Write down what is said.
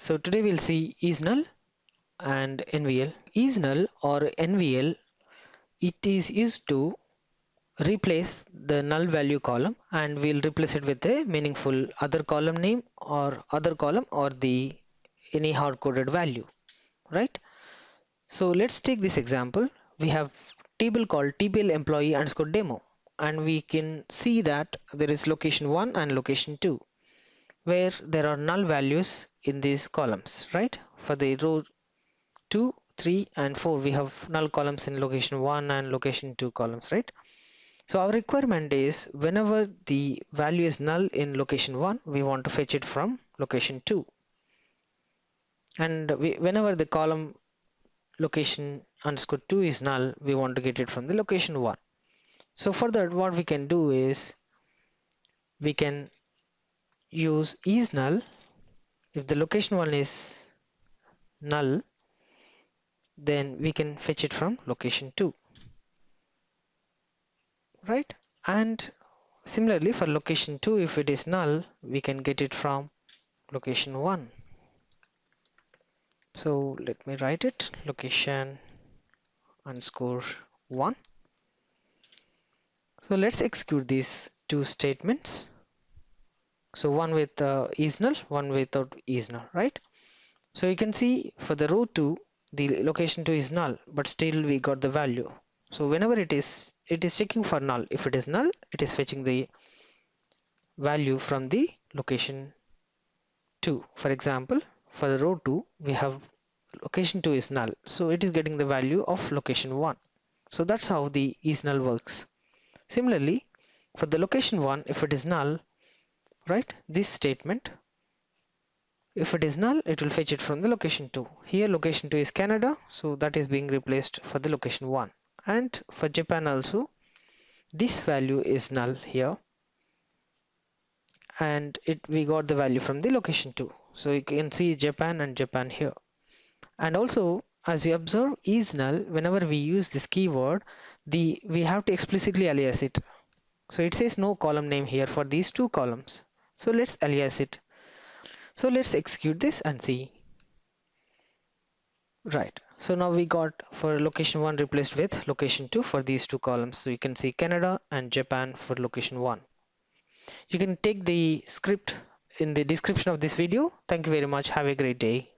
So today we'll see ISNULL and NVL. ISNULL or NVL, it is used to replace the null value column, and we'll replace it with a meaningful other column name or other column or the any hard-coded value, right? So let's take this example. We have table called tbl employee underscore demo, and we can see that there is location 1 and location 2 where there are null values in these columns, right? For the row 2, 3 and 4 we have null columns in location 1 and location 2 columns, right? So our requirement is whenever the value is null in location 1, we want to fetch it from location 2, and whenever the column location underscore 2 is null, we want to get it from the location 1. So for that, what we can do is we can use isNull. If the location 1 is null, then we can fetch it from location 2, right? And similarly for location 2, if it is null, we can get it from location 1. So let me write it, location underscore 1. So let's execute these two statements. So one with isNull, one without isNull, right? So you can see for the row 2, the location 2 is null, but still we got the value. So whenever it is checking for null. If it is null, it is fetching the value from the location 2. For example, for the row 2, we have location 2 is null, so it is getting the value of location 1. So that's how the isNull works. Similarly, for the location 1, if it is null, right, this statement, if it is null, it will fetch it from the location 2. Here location 2 is Canada, so that is being replaced for the location 1. And for Japan also, this value is null here, and we got the value from the location 2. So you can see Japan and Japan here. And also, as you observe, is null, whenever we use this keyword, we have to explicitly alias it. So it says no column name here for these two columns. So let's alias it. So let's execute this and see. Right. So now we got for location 1 replaced with location 2 for these two columns. So you can see Canada and Japan for location 1. You can take the script in the description of this video. Thank you very much. Have a great day.